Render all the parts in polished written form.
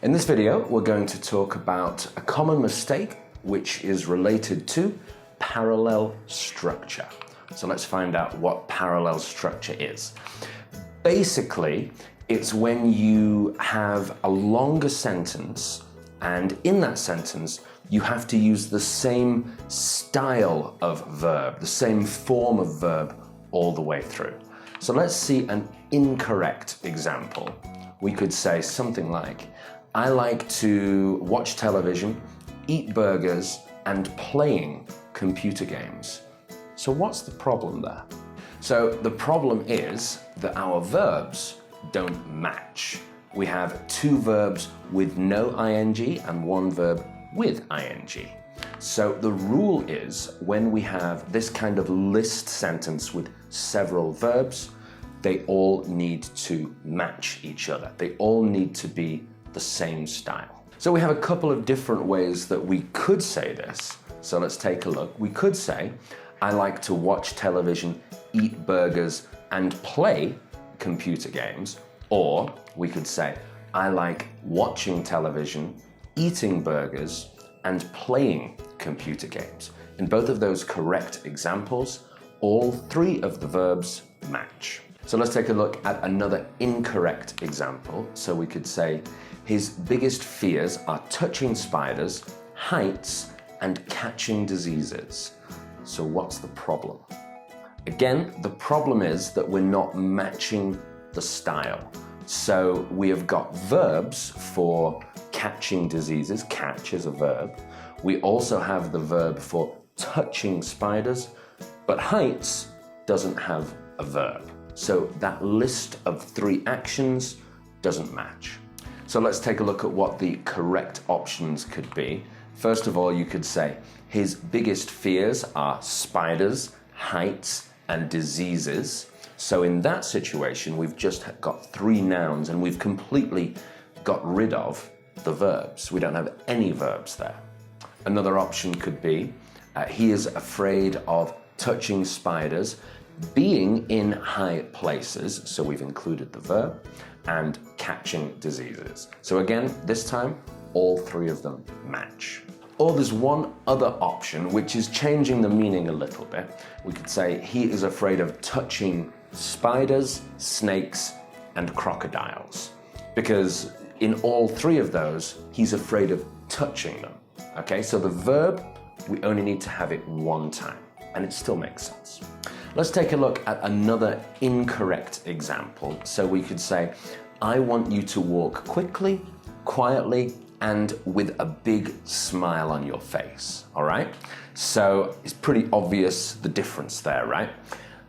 In this video, we're going to talk about a common mistake which is related to parallel structure. So let's find out what parallel structure is. Basically, it's when you have a longer sentence and in that sentence, you have to use the same style of verb, the same form of verb all the way through. So let's see an incorrect example. We could say something like, I like to watch television, eat burgers, and playing computer games. So what's the problem there? So the problem is that our verbs don't match. We have two verbs with no ing and one verb with ing. So the rule is when we have this kind of list sentence with several verbs, they all need to match each other. They all need to be the same style. So we have a couple of different ways that we could say this. So let's take a look. We could say, I like to watch television, eat burgers, and play computer games. Or we could say, I like watching television, eating burgers, and playing computer games. In both of those correct examples, all three of the verbs match. So let's take a look at another incorrect example. So we could say, his biggest fears are touching spiders, heights, and catching diseases. So what's the problem? Again, the problem is that we're not matching the style. So we have got verbs for catching diseases, catch is a verb. We also have the verb for touching spiders, but heights doesn't have a verb. So that list of three actions doesn't match. So let's take a look at what the correct options could be. First of all, you could say, his biggest fears are spiders, heights, and diseases. So in that situation, we've just got three nouns and we've completely got rid of the verbs. We don't have any verbs there. Another option could be, he is afraid of touching spiders, being in high places, so we've included the verb, and catching diseases. So again, this time, all three of them match. Or there's one other option, which is changing the meaning a little bit. We could say, he is afraid of touching spiders, snakes, and crocodiles. Because in all three of those, he's afraid of touching them. Okay, so the verb, we only need to have it one time, and it still makes sense. Let's take a look at another incorrect example. So we could say, I want you to walk quickly, quietly, and with a big smile on your face, all right? So it's pretty obvious the difference there, right?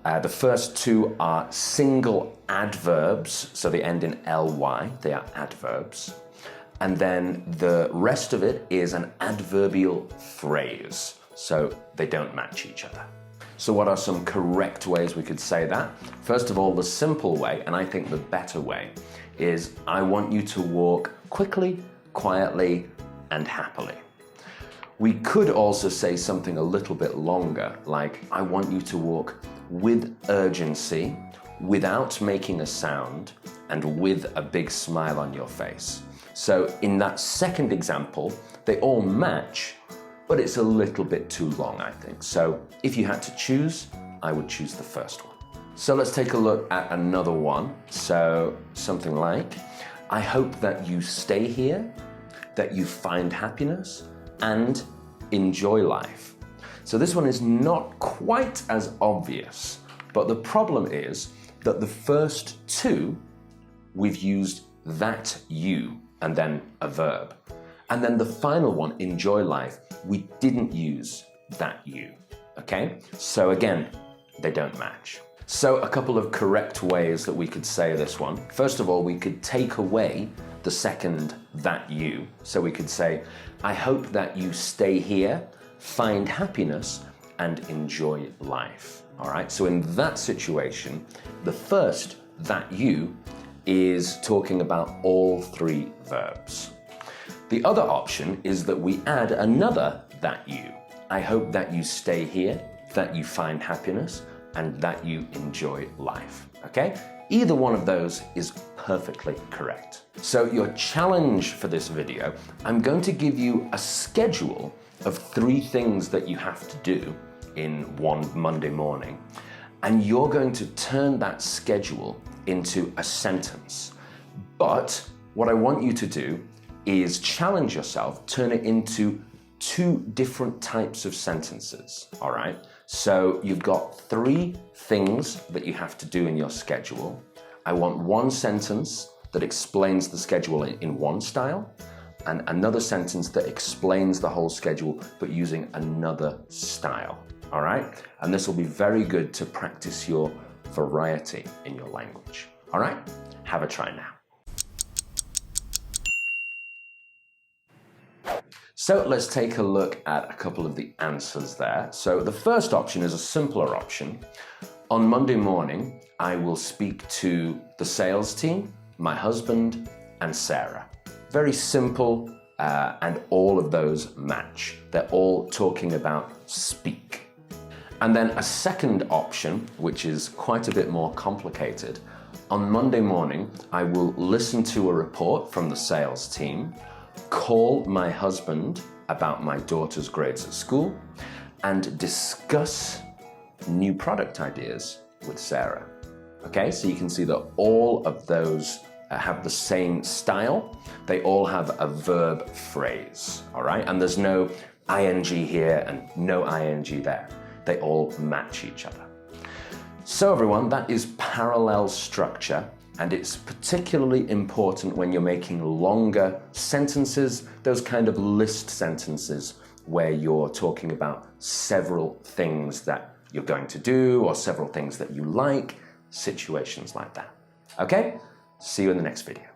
The first two are single adverbs, so they end in ly, they are adverbs. And then the rest of it is an adverbial phrase, so they don't match each other. So what are some correct ways we could say that? First of all, the simple way, and I think the better way, is I want you to walk quickly, quietly, and happily. We could also say something a little bit longer, like I want you to walk with urgency, without making a sound, and with a big smile on your face. So in that second example, they all match, but it's a little bit too long, I think. So if you had to choose, I would choose the first one. So let's take a look at another one. So something like, I hope that you stay here, that you find happiness, and enjoy life. So this one is not quite as obvious, but the problem is that the first two, we've used that you, and then a verb. And then the final one, enjoy life, we didn't use that you, okay? So again, they don't match. So a couple of correct ways that we could say this one. First of all, we could take away the second that you. So we could say, I hope that you stay here, find happiness, and enjoy life, all right? So in that situation, the first that you is talking about all three verbs. The other option is that we add another that you. I hope that you stay here, that you find happiness, and that you enjoy life, okay? Either one of those is perfectly correct. So your challenge for this video, I'm going to give you a schedule of 3 things that you have to do in one Monday morning, and you're going to turn that schedule into a sentence. But what I want you to do is challenge yourself, turn it into 2 different types of sentences, all right? So you've got 3 things that you have to do in your schedule. I want 1 sentence that explains the schedule in one style, and another sentence that explains the whole schedule but using another style, all right? And this will be very good to practice your variety in your language, all right? Have a try now. So let's take a look at a couple of the answers there. So the first option is a simpler option. On Monday morning, I will speak to the sales team, my husband, and Sarah. Very simple, and all of those match. They're all talking about speak. And then a second option, which is quite a bit more complicated. On Monday morning, I will listen to a report from the sales team, call my husband about my daughter's grades at school, and discuss new product ideas with Sarah. Okay, so you can see that all of those have the same style. They all have a verb phrase, all right? And there's no ing here and no ing there. They all match each other. So everyone, that is parallel structure. And it's particularly important when you're making longer sentences, those kind of list sentences where you're talking about several things that you're going to do or several things that you like, situations like that. Okay? See you in the next video.